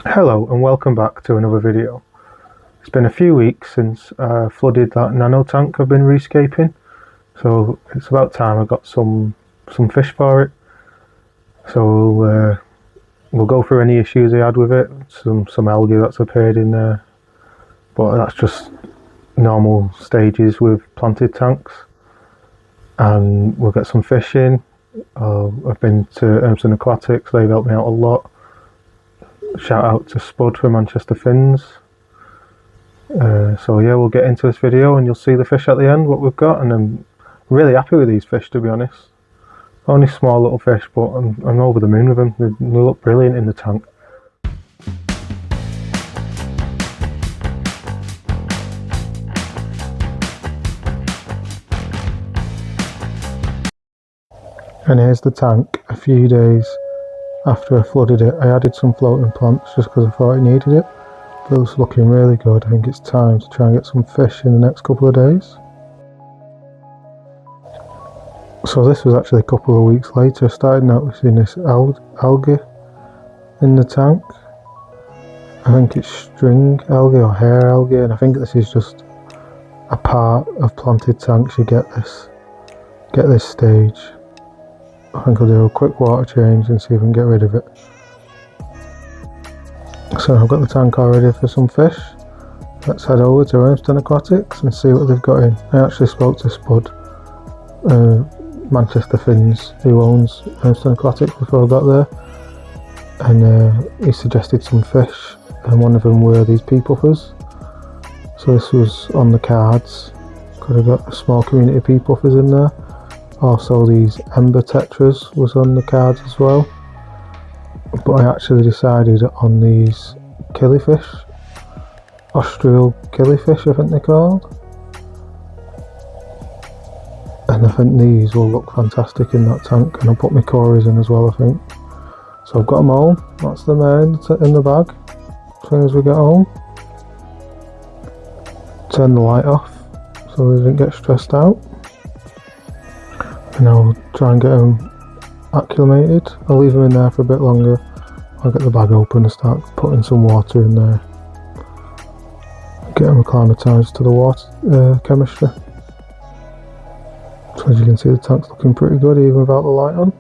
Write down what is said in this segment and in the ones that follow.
Hello and welcome back to another video. It's been a few weeks since I flooded that nano tank I've been rescaping, so it's about time I got some fish for it. So we'll go through any issues I had with it, some algae that's appeared in there, but that's just normal stages with planted tanks. And we'll get some fish in. I've been to Urmston Aquatics, they've helped me out a lot. Shout out to Spud for Manchester Fins. So yeah, we'll get into this video and you'll see the fish at the end, what we've got, and I'm really happy with these fish, to be honest. Only small little fish, but I'm over the moon with them. They look brilliant in the tank. And here's the tank a few days after I flooded it. I added some floating plants just because I thought it needed it. But it's looking really good. I think it's time to try and get some fish in the next couple of days. So this was actually a couple of weeks later. I started noticing this algae in the tank. I think it's string algae or hair algae, and I think this is just a part of planted tanks. You get this stage. I think I'll do a quick water change and see if I can get rid of it. So I've got the tank all ready for some fish. Let's head over to Urmston Aquatics and see what they've got in. I actually spoke to Spud, Manchester Fins, who owns Urmston Aquatics, before I got there, and he suggested some fish, and one of them were these pea puffers. So this was on the cards. Could have got a small community pea puffers in there. Also these ember tetras was on the cards as well, but I actually decided on these killifish, australe killifish I think they're called, and I think these will look fantastic in that tank, and I'll put my cories in as well, I think. So I've got them all, that's them there in the bag. As soon as we get home, turn the light off so they didn't get stressed out. And I'll try and get them acclimated. I'll leave them in there for a bit longer. I'll get the bag open and start putting some water in there. Get them acclimatised to the water chemistry. So as you can see, the tank's looking pretty good even without the light on.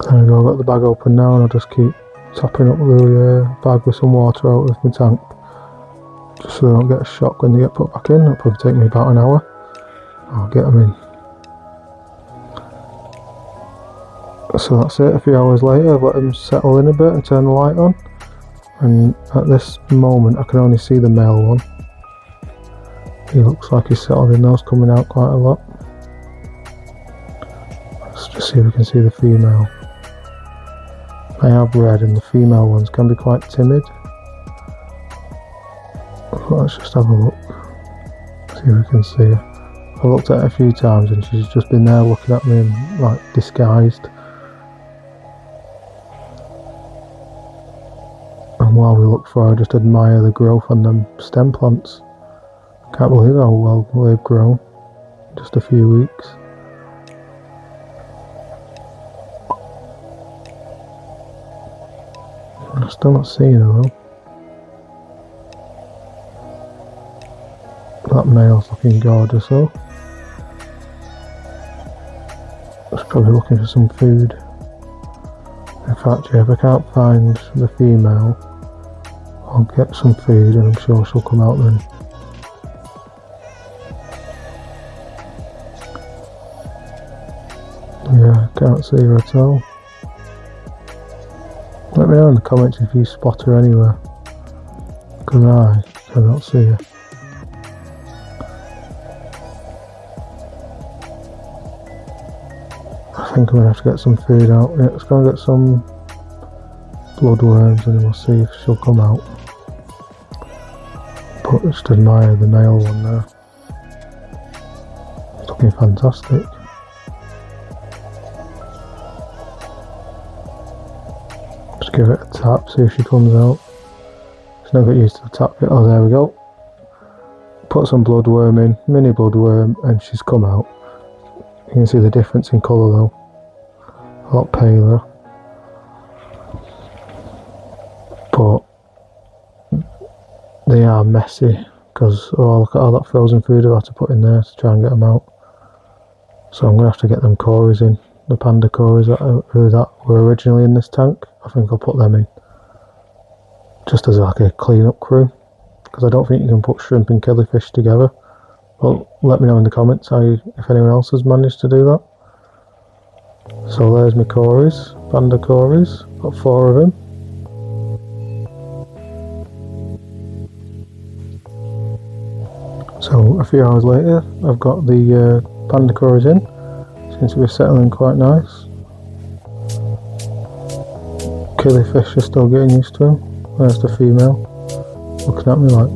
There we go, I've got the bag open now, and I'll just keep topping up the bag with some water out of my tank, just so they don't get a shock when they get put back in. It'll probably take me about an hour. I'll get them in. So that's it, a few hours later I've let them settle in a bit and turn the light on, and at this moment I can only see the male one. He looks like he's settled in now, coming out quite a lot. Let's just see if we can see the female. I have read, and the female ones can be quite timid. Let's just have a look, see if we can see her. I looked at her a few times and she's just been there looking at me and like disguised. And while we look for her, I just admire the growth on them stem plants. Can't believe how well they've grown in just a few weeks. I'm still not seeing her though. That male's looking gorgeous though. It's probably looking for some food. In fact, yeah, if I can't find the female, I'll get some food and I'm sure she'll come out then. Yeah, I can't see her at all. Let me know in the comments if you spot her anywhere, because I cannot see her. I think I'm going to have to get some food out. Yeah, let's go and get some bloodworms and then we'll see if she'll come out. But just admire the male one there. It's looking fantastic. Just give it a tap, see if she comes out. She's never got used to the tap bit. Oh, there we go. Put some bloodworm in, mini bloodworm, and she's come out. You can see the difference in colour though, a lot paler. But they are messy because look at all that frozen food I've had to put in there to try and get them out. So I'm going to have to get them cories in, the panda cories that were originally in this tank. I think I'll put them in just as like a clean up crew, because I don't think you can put shrimp and killifish together. Well, let me know in the comments if anyone else has managed to do that. So there's my cories, panda cories, got 4 of them. So a few hours later, I've got the panda cories in. Seems to be settling quite nice. Killifish are still getting used to them. There's the female, looking at me like,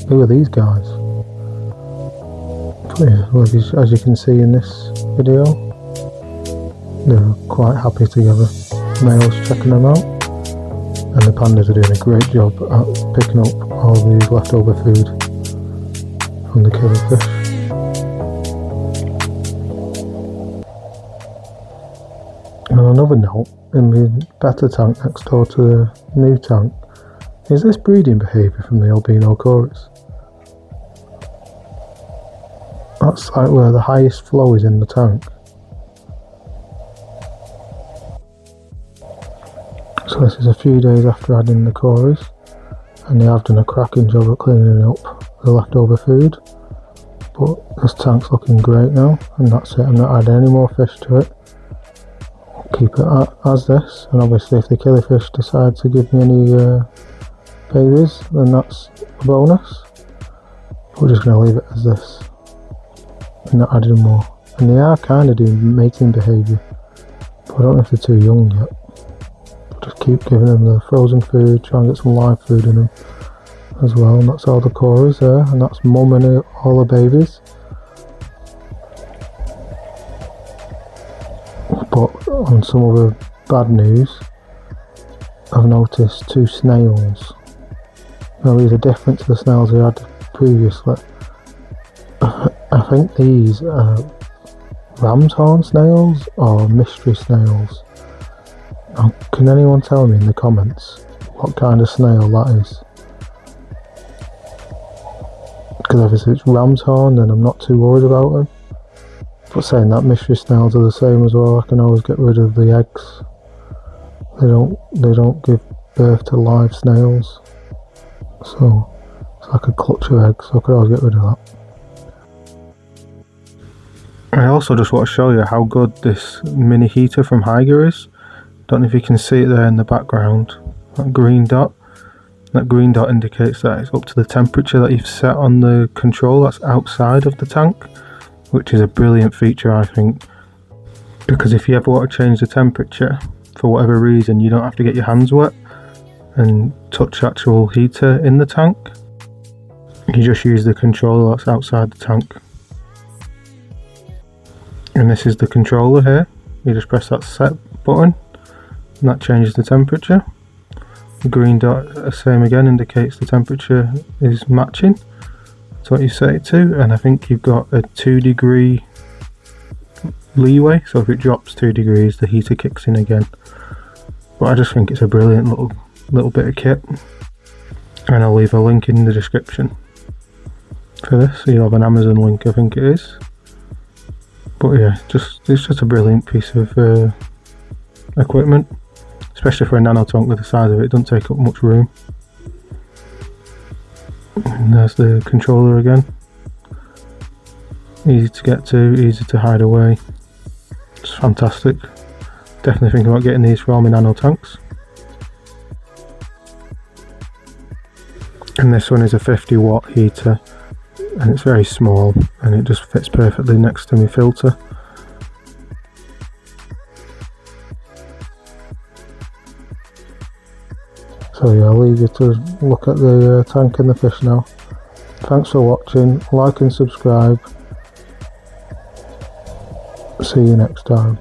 who are these guys? But yeah, well, as you can see in this video, they're quite happy together. Males checking them out, and the pandas are doing a great job at picking up all these leftover food from the killifish. And on another note, in the betta tank next door to the new tank, is this breeding behaviour from the albino cories? That's like where the highest flow is in the tank. So this is a few days after adding the cories, and they have done a cracking job at cleaning up the leftover food. But this tank's looking great now, and that's it. I'm not adding any more fish to it. I'll keep it as this, and obviously if the killifish decide to give me any babies, then that's a bonus. We're just going to leave it as this, and not adding more. And they are kind of doing mating behaviour, but I don't know if they're too young yet. Just keep giving them the frozen food, try and get some live food in them as well. And that's all the cories there, and that's mum and all the babies. But on some other bad news, I've noticed 2 snails. Now these are different to the snails we had previously. I think these are ram's horn snails or mystery snails. Now, can anyone tell me in the comments what kind of snail that is? Because if it's ram's horn, then I'm not too worried about them. But saying that, mystery snails are the same as well. I can always get rid of the eggs. They don't give birth to live snails. So it's like a clutch of eggs, so I could always get rid of that. I also just want to show you how good this mini heater from Hygger is. Don't know if you can see it there in the background, that green dot. That green dot indicates that it's up to the temperature that you've set on the control that's outside of the tank, which is a brilliant feature, I think, because if you ever want to change the temperature for whatever reason, you don't have to get your hands wet and touch actual heater in the tank. You just use the controller that's outside the tank. And this is the controller here. You just press that set button and that changes the temperature. The green dot, same again, indicates the temperature is matching to what you set it to, and I think you've got a 2-degree leeway, so if it drops 2 degrees the heater kicks in again. But I just think it's a brilliant little bit of kit, and I'll leave a link in the description for this, so you'll have an Amazon link, I think it is. But yeah, it's just a brilliant piece of equipment, especially for a nano tank with the size of it. It doesn't take up much room. And there's the controller again. Easy to get to, easy to hide away. It's fantastic. Definitely thinking about getting these for all my nano tanks. And this one is a 50-watt heater, and it's very small, and it just fits perfectly next to my filter. So yeah, I'll leave you to look at the tank and the fish now. Thanks for watching, like and subscribe. See you next time.